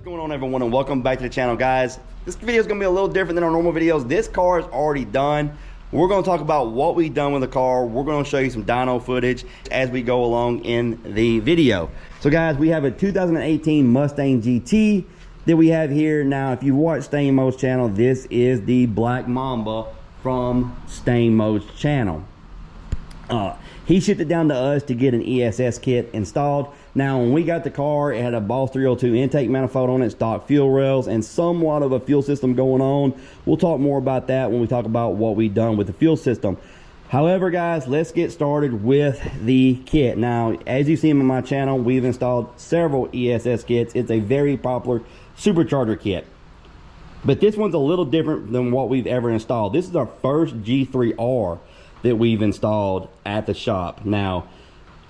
going on, everyone, and welcome back to the channel, guys. This video is going to be a little different than our normal videos. This car is already done. We're going to talk about what we've done with the car. We're going to show you some dyno footage as we go along in the video. So guys, we have a 2018 Mustang GT that we have here. Now, if you watch Stain Mode's channel, this is the Black Mamba from Stain Mode's channel. He shipped it down to us to get an ESS kit installed. Now, when we got the car, it had a Boss 302 intake manifold on it, stock fuel rails, and somewhat of a fuel system going on. We'll talk more about that when we talk about what we've done with the fuel system. However, guys, let's get started with the kit. Now, as you see on my channel, we've installed several ESS kits. It's a very popular Supercharger kit. But this one's a little different than what we've ever installed. This is our first G3R that we've installed at the shop. Now,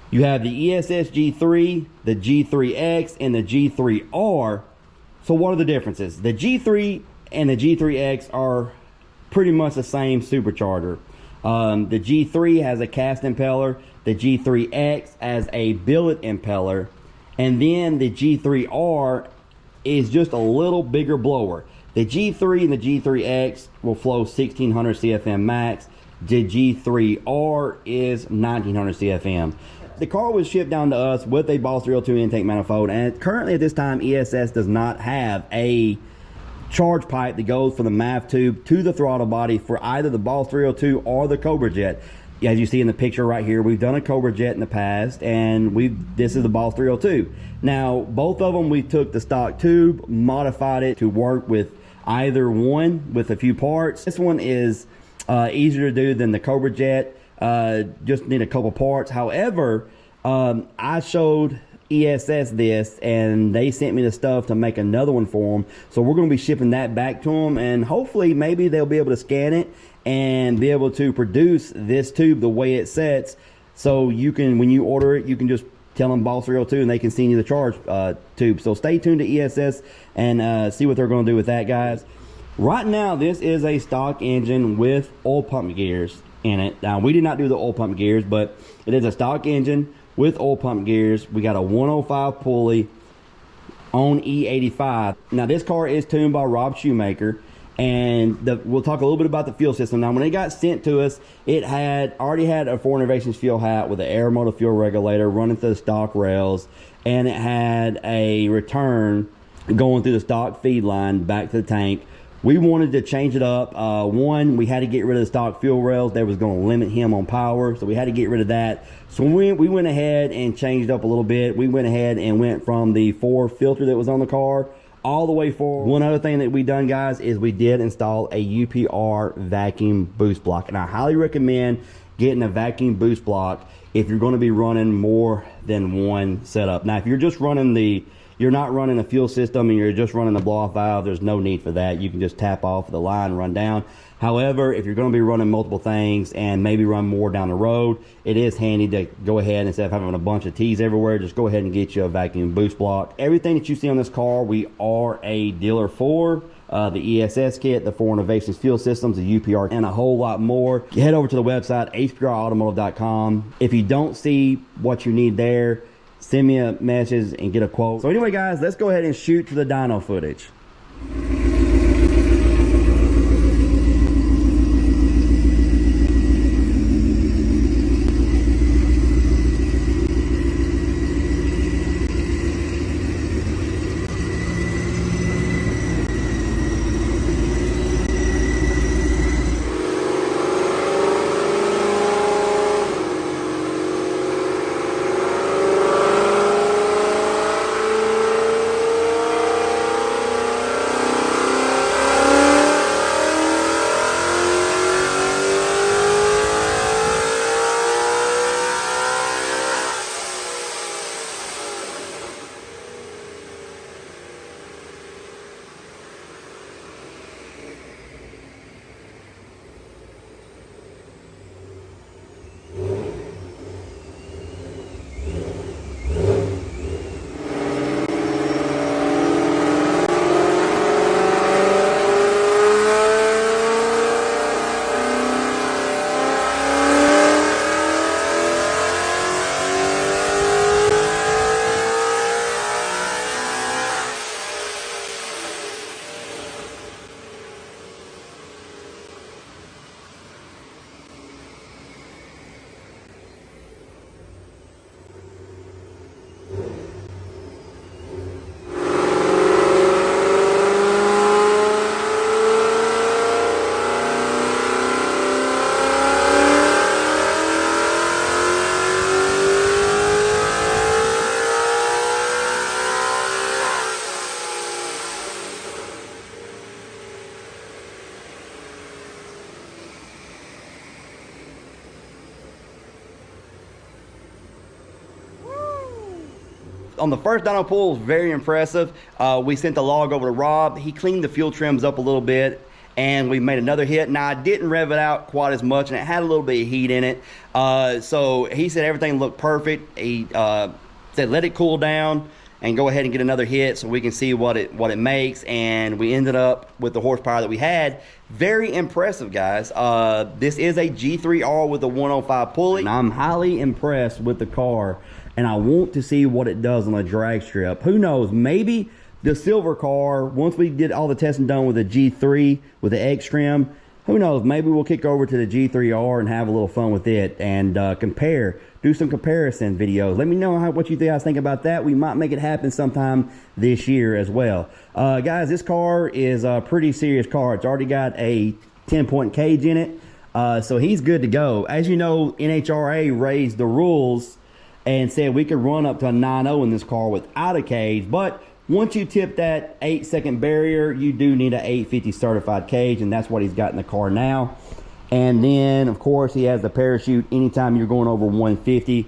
you have the ESS G3, the G3X, and the G3R. So what are the differences? The G3 and the G3X are pretty much the same supercharger. The G3 has a cast impeller, the G3X has a billet impeller, and then the G3R is just a little bigger blower. The G3 and the G3X will flow 1600 CFM max. The G3R is 1900 CFM. The car was shipped down to us with a Boss 302 intake manifold, and currently at this time ESS does not have a charge pipe that goes from the MAF tube to the throttle body for either the Boss 302 or the Cobra Jet. As you see in the picture right here, we've done a Cobra Jet in the past, and this is the Boss 302. Now, both of them, we took the stock tube, modified it to work with either one with a few parts. This one is easier to do than the Cobra Jet. Just need a couple parts. However, I showed ESS this, and they sent me the stuff to make another one for them. So we're going to be shipping that back to them, and hopefully maybe they'll be able to scan it and be able to produce this tube the way it sets. So you can, when you order it, you can just tell them Boss 302 and they can send you the charge tube. So stay tuned to ESS and see what they're going to do with that, guys. Right now, this is a stock engine with oil pump gears in it. Now, we did not do the oil pump gears, but it is a stock engine with oil pump gears. We got a 105 pulley on E85. Now, this car is tuned by Rob Shoemaker, and we'll talk a little bit about the fuel system. Now, when it got sent to us, it already had a 4 Innovations fuel hat with an air motor fuel regulator running through the stock rails, and it had a return going through the stock feed line back to the tank. We wanted to change it up. One, we had to get rid of the stock fuel rails. That was going to limit him on power, so we had to get rid of that. So we went ahead and changed up a little bit. We went ahead and went from the 4 filter that was on the car all the way forward. One other thing that we done, guys, is we did install a UPR vacuum boost block, and I highly recommend getting a vacuum boost block if you're going to be running more than one setup. Now, if you're just running you're not running a fuel system and you're just running the blow-off valve, there's no need for that. You can just tap off the line and run down. However, if you're going to be running multiple things and maybe run more down the road, it is handy to go ahead, instead of having a bunch of T's everywhere, just go ahead and get you a vacuum boost block. Everything that you see on this car, we are a dealer for. The ESS kit, the 4 Innovations fuel systems, the UPR, and a whole lot more. Head over to the website, hprautomotive.com. If you don't see what you need there, send me a message and get a quote. So anyway, guys, let's go ahead and shoot to the dyno footage. on the first dyno pull, was very impressive. We sent the log over to Rob. He cleaned the fuel trims up a little bit, and we made another hit. Now, I didn't rev it out quite as much, and it had a little bit of heat in it. So he said everything looked perfect. He said let it cool down and go ahead and get another hit so we can see what it makes. And we ended up with the horsepower that we had. Very impressive, guys. This is a G3R with a 105 pulley. And I'm highly impressed with the car, and I want to see what it does on a drag strip. Who knows, maybe the silver car, once we get all the testing done with the G3 with the X trim, who knows, maybe we'll kick over to the G3R and have a little fun with it and do some comparison videos. Let me know what you guys think about that. We might make it happen sometime this year as well. Guys, this car is a pretty serious car. It's already got a 10-point cage in it, so he's good to go. As you know, NHRA raised the rules and said we could run up to a 9.0 in this car without a cage, but once you tip that 8-second barrier, you do need an 850 certified cage, and that's what he's got in the car now. And then, of course, he has the parachute anytime you're going over 150.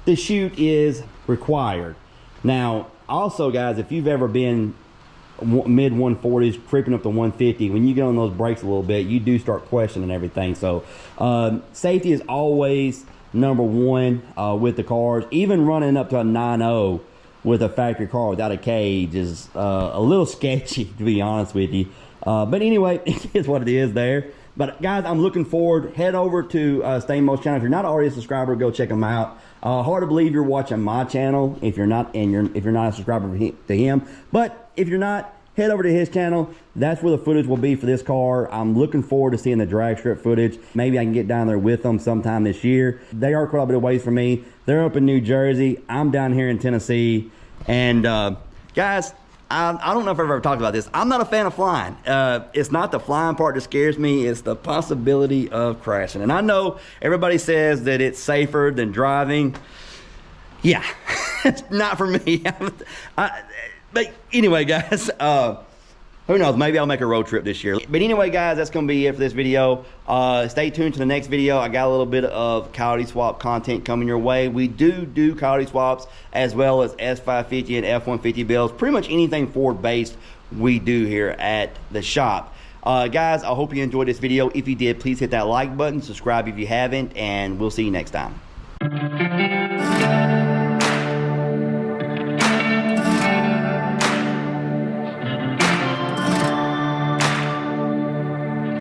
The chute is required. Now, also, guys, if you've ever been mid 140s, creeping up to 150, when you get on those brakes a little bit, you do start questioning everything. So, safety is always number one with the cars. Even running up to a 9.0 with a factory car without a cage is a little sketchy, to be honest with you. But anyway, it is what it is there. But guys, I'm looking forward. Head over to Stainmo's channel. If you're not already a subscriber, go check him out. Hard to believe you're watching my channel if you're not, and if you're not a subscriber to him. But if you're not, head over to his channel. That's where the footage will be for this car. I'm looking forward to seeing the drag strip footage. Maybe I can get down there with them sometime this year. They are quite a bit of ways from me. They're up in New Jersey. I'm down here in Tennessee. And guys, I don't know if I've ever talked about this. I'm not a fan of flying. It's not the flying part that scares me. It's the possibility of crashing. And I know everybody says that it's safer than driving. Yeah, it's not for me. But anyway, guys, who knows? Maybe I'll make a road trip this year. But anyway, guys, that's going to be it for this video. Stay tuned to the next video. I got a little bit of coyote swap content coming your way. We do coyote swaps as well as S550 and F150 builds. Pretty much anything Ford based we do here at the shop. Guys, I hope you enjoyed this video. If you did, please hit that like button, subscribe if you haven't, and we'll see you next time.